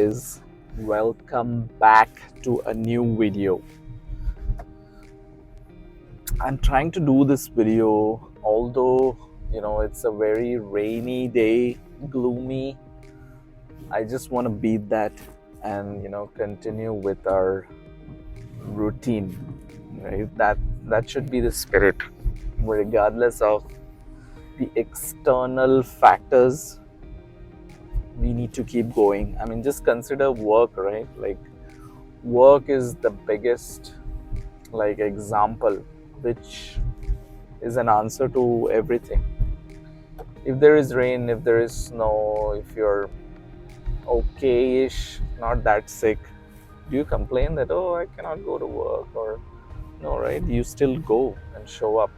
guys, welcome back to a new video. I'm trying to do this video, although it's a very rainy day, gloomy. I just want to beat that and continue with our routine, right? That should be the spirit, regardless of the external factors. We need to keep going. I mean, just consider work, right? Like, work is the biggest example, which is an answer to everything. If there is rain, if there is snow, if you're okay-ish, not that sick, do you complain that, oh, I cannot go to work? Or no, right? You still go and show up.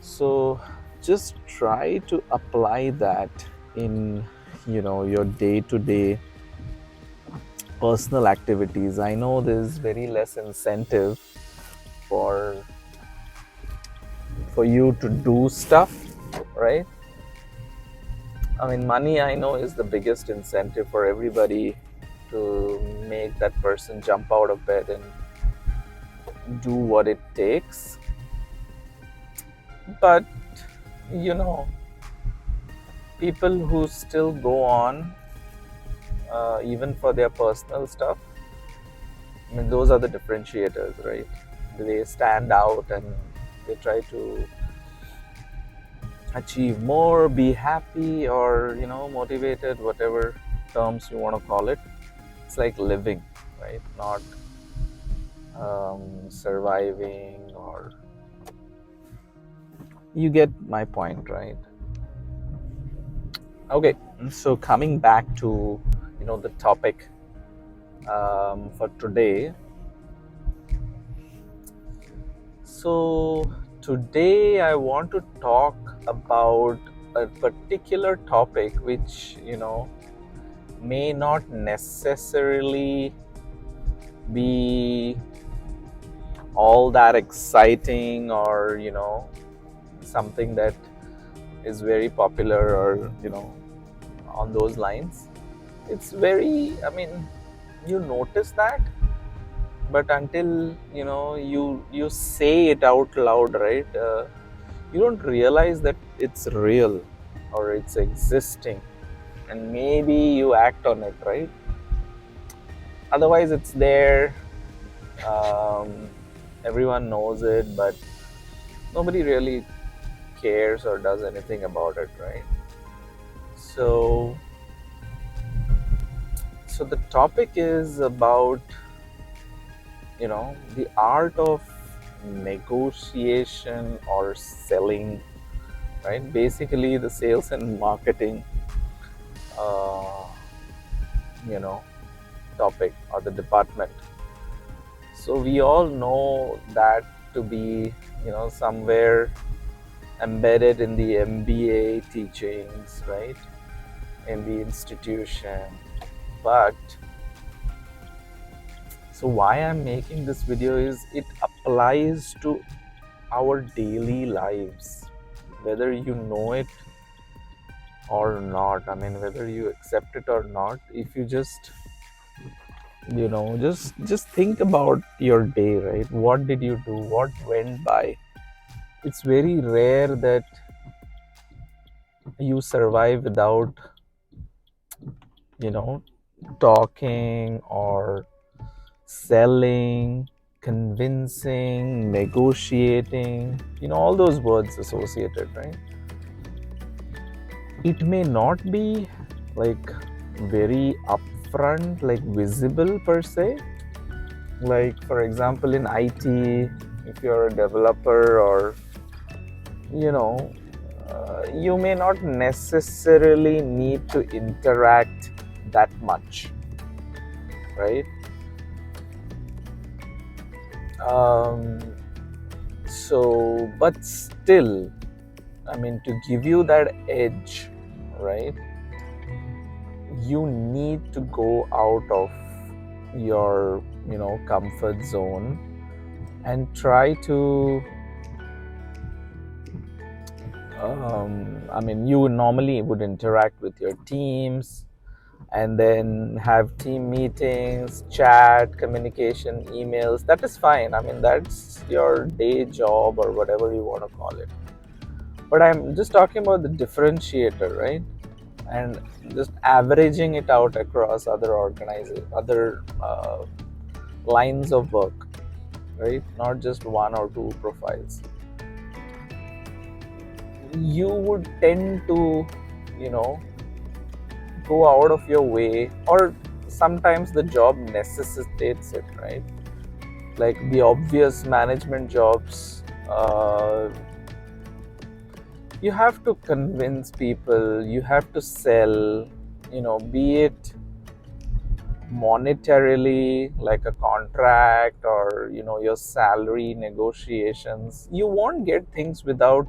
So just try to apply that in your day-to-day personal activities. I know there's very less incentive for you to do stuff, right? I mean, money, I know, is the biggest incentive for everybody to make that person jump out of bed and do what it takes. But people who still go on, even for their personal stuff, I mean, those are the differentiators, right? They stand out and they try to achieve more, be happy, or motivated, whatever terms you want to call it. It's like living, right? Not surviving, or you get my point, right? Okay, so coming back to the topic for today. So today I want to talk about a particular topic which may not necessarily be all that exciting, or something that is very popular, or on those lines. It's very, I mean, you notice that, but until you say it out loud, right? You don't realize that it's real or it's existing, and maybe you act on it, right? Otherwise it's there. Everyone knows it, but nobody really cares or does anything about it, right? So the topic is about the art of negotiation or selling, right? Basically the sales and marketing uh, topic, or the department. So we all know that to be somewhere embedded in the MBA teachings, right, in the institution. But so why I'm making this video is it applies to our daily lives, whether you know it or not. I mean, whether you accept it or not. If you just just think about your day, right? What did you do? What went by? It's very rare that you survive without talking or selling, convincing, negotiating, all those words associated, right? It may not be like very upfront, like visible per se. Like, for example, in IT, if you're a developer, or you may not necessarily need to interact that much, right? So, but still, I mean, to give you that edge, right, you need to go out of your comfort zone and try to I mean, you normally would interact with your teams, and then have team meetings, chat, communication, emails. That is fine. I mean, that's your day job or whatever you want to call it. But I'm just talking about the differentiator, right? And just averaging it out across other other lines of work, right? Not just one or two profiles. You would tend to, you know, go out of your way, or sometimes the job necessitates it, right? Like the obvious management jobs, you have to convince people, you have to sell, be it monetarily, like a contract, or your salary negotiations. You won't get things without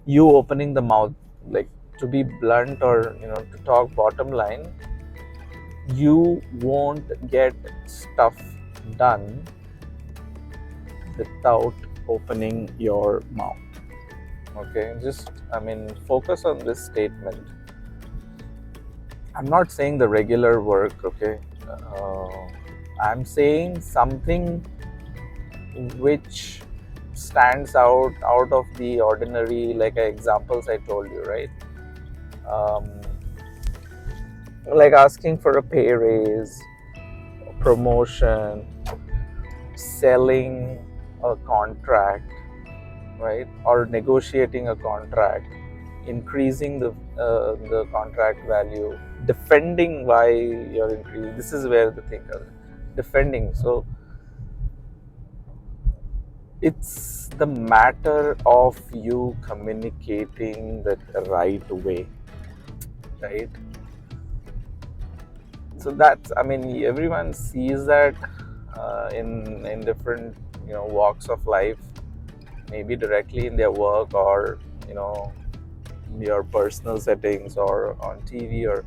you opening the mouth. Like, to be blunt, or to talk bottom line, you won't get stuff done without opening your mouth. Okay, just, I mean, focus on this statement. I'm not saying the regular work, okay? I'm saying something which stands out of the ordinary, like examples I told you, right? um, like asking for a pay raise, promotion, selling a contract, right? Or negotiating a contract, increasing the contract value, defending why you're increasing. This is where the thing is, defending. So it's the matter of you communicating that right way, right? So that's, I mean, everyone sees that in different walks of life, maybe directly in their work, or your personal settings, or on TV, or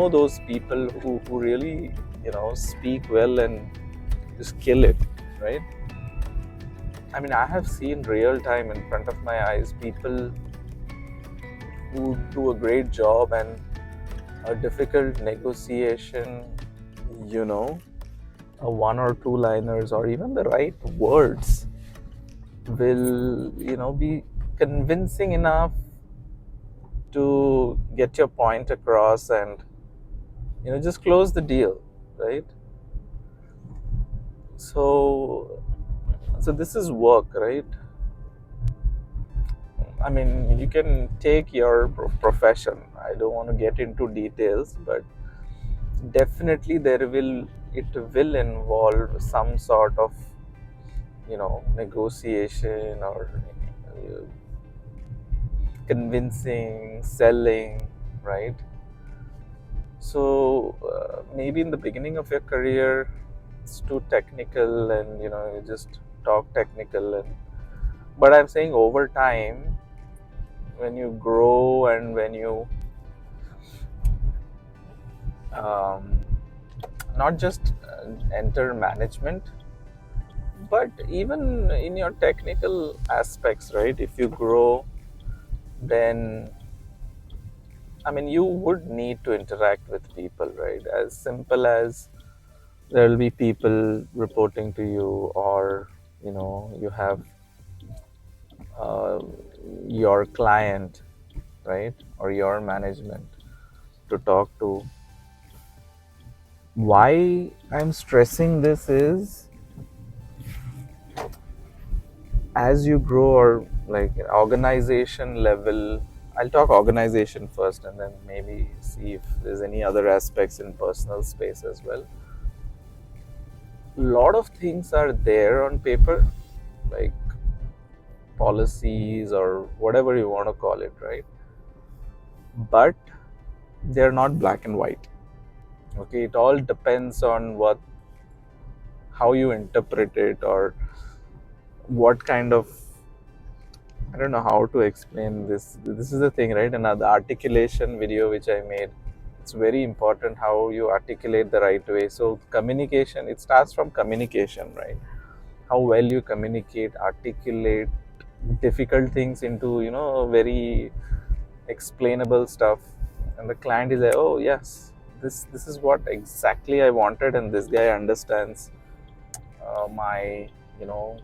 those people who really speak well and just kill it, right? I mean, I have seen real time in front of my eyes people who do a great job, and a difficult negotiation, a one or two liners, or even the right words will be convincing enough to get your point across, and just close the deal, right? So this is work, right? I mean, you can take your profession. I don't want to get into details, but definitely it will involve some sort of negotiation, or uh, convincing, selling, right? So maybe in the beginning of your career, it's too technical, and you just talk technical, but I'm saying over time, when you grow, and when you um, not just enter management, but even in your technical aspects, right? If you grow, then I mean, you would need to interact with people, right? As simple as there will be people reporting to you, or you have uh, your client, right? Or your management to talk to. Why I'm stressing this is, as you grow, or like organization level, I'll talk organization first, and then maybe see if there's any other aspects in personal space as well. A lot of things are there on paper, like policies or whatever you want to call it, right? But they're not black and white. Okay, it all depends on how you interpret it, or what kind of, I don't know how to explain this. This is the thing, right? Another articulation video which I made. It's very important how you articulate the right way. So communication, it starts from communication, right? How well you communicate, articulate difficult things into very explainable stuff, and the client is like, oh yes, this is what exactly I wanted, and this guy understands my, you know,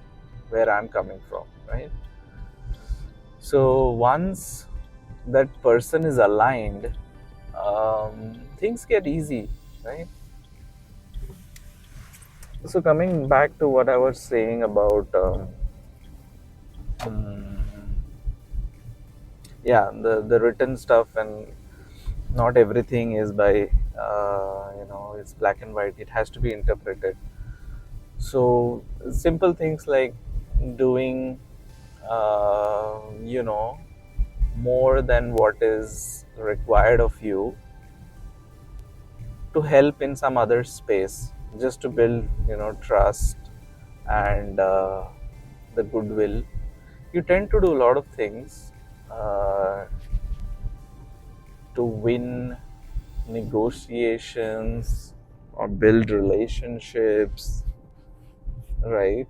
where I'm coming from, right? So once that person is aligned, things get easy, right? So coming back to what I was saying about mm, yeah, the written stuff, and not everything is by it's black and white, it has to be interpreted. So simple things like doing more than what is required of you to help in some other space, just to build trust and the goodwill. You tend to do a lot of things uh, to win negotiations or build relationships, right?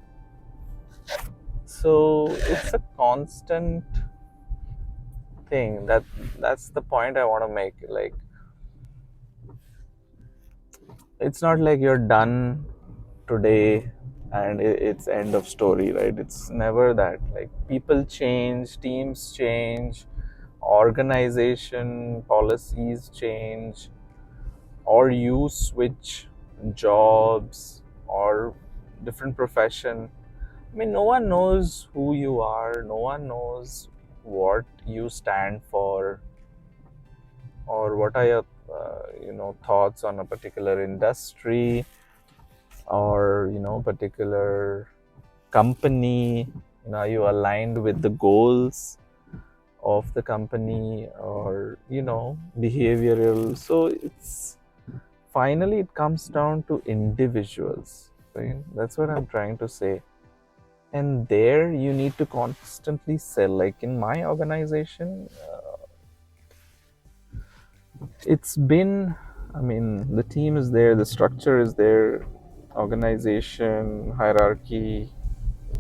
So it's a constant thing. That's the point I want to make. Like, it's not like you're done today and it's end of story, right? It's never that. Like, people change, teams change, organization policies change, or you switch jobs or different profession. I mean, no one knows who you are, no one knows what you stand for, or what are your thoughts on a particular industry, or particular company. Are you aligned with the goals of the company, or behavioral? So it's finally it comes down to individuals, right? That's what I'm trying to say. And there you need to constantly sell. Like in my organization, it's been, I mean, the team is there, the structure is there, organization hierarchy,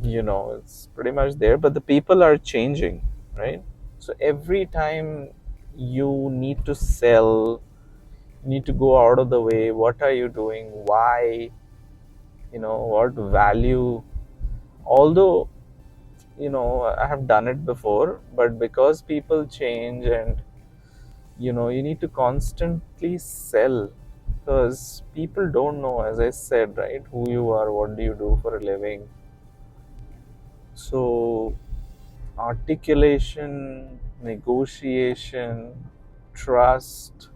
it's pretty much there, but the people are changing, right? So every time you need to sell, you need to go out of the way. What are you doing? Why? What value? Although I have done it before, but because people change, and you need to constantly sell, because people don't know, as I said, right, who you are, what do you do for a living. So articulation, negotiation, trust,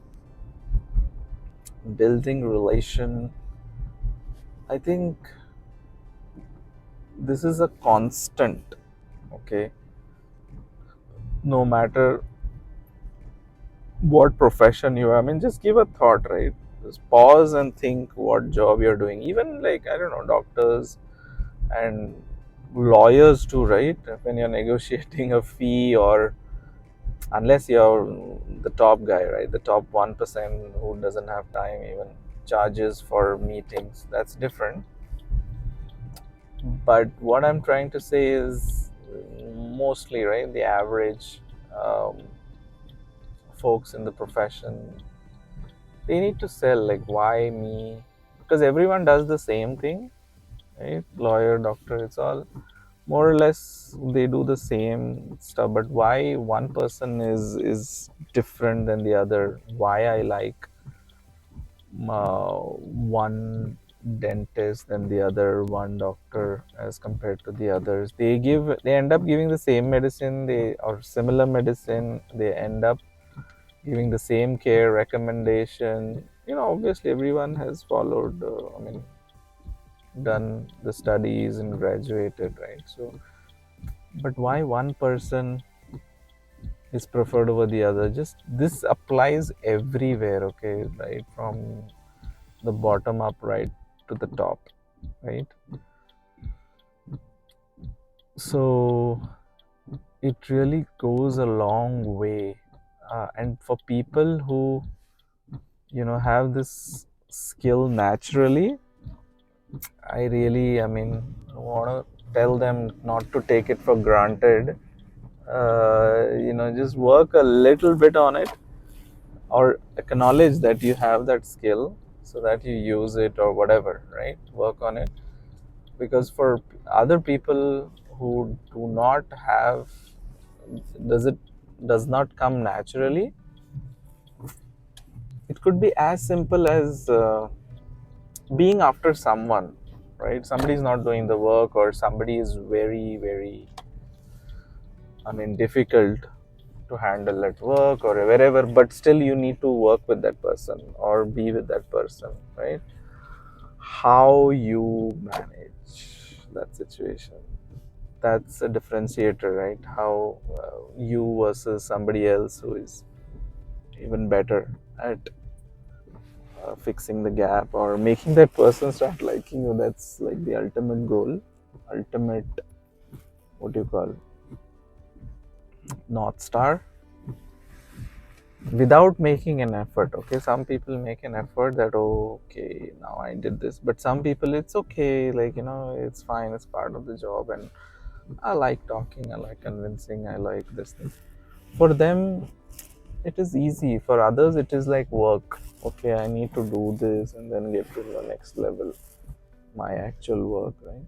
building relation, I think this is a constant. Okay, no matter what profession you are. I mean, just give a thought, right? Just pause and think what job you're doing. Even, like, I don't know, doctors and lawyers too, right? When you're negotiating a fee, or unless you're the top guy, right, the top 1% who doesn't have time even, charges for meetings, that's different. But what I'm trying to say is, mostly, right, the average um, folks in the profession, they need to sell. Like, why me? Because everyone does the same thing, right? Lawyer, doctor, it's all more or less, they do the same stuff. But why one person is different than the other? Why I like one dentist than the other, one doctor as compared to the others? They end up giving the same medicine, they or similar medicine, they end up giving the same care recommendation. Obviously everyone has followed, I mean, done the studies and graduated, right? So, but why one person is preferred over the other? Just this applies everywhere, okay, right, from the bottom up right to the top, right? So it really goes a long way, and for people who have this skill naturally, I really, I mean, want to tell them not to take it for granted. Just work a little bit on it. or acknowledge that you have that skill so that you use it or whatever, right? Work on it. Because for other people who do not have, does it does not come naturally, it could be as simple as being after someone, right? Somebody is not doing the work, or somebody is very, very, I mean, difficult to handle at work or wherever, but still you need to work with that person or be with that person, right? How you manage that situation, that's a differentiator, right? How you versus somebody else who is even better at fixing the gap or making that person start liking you. That's like the ultimate goal, ultimate, what do you call, north star, without making an effort. Okay, some people make an effort that, oh, okay, now I did this, but some people it's okay, like, it's fine, it's part of the job, and I like talking, I like convincing, I like this thing. For them it is easy, for others it is like work. Okay, I need to do this and then get to the next level, my actual work, right?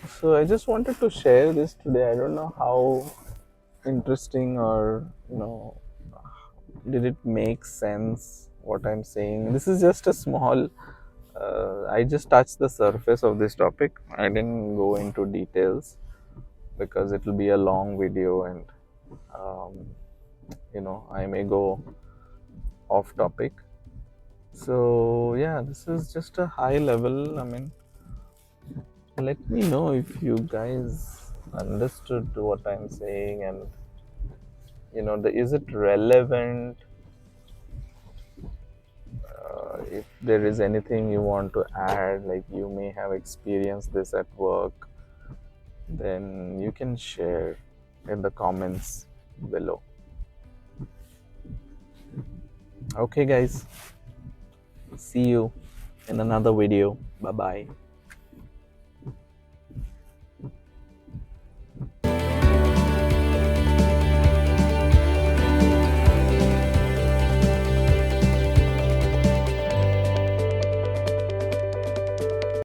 So I just wanted to share this today. I don't know how interesting, or did it make sense what I'm saying. This is just a small, I just touched the surface of this topic. I didn't go into details because it will be a long video, and um, I may go off topic. So yeah, this is just a high level. I mean, let me know if you guys understood what I'm saying, and is it relevant? If there is anything you want to add, like you may have experienced this at work, then you can share in the comments below. Okay, guys, see you in another video. Bye bye.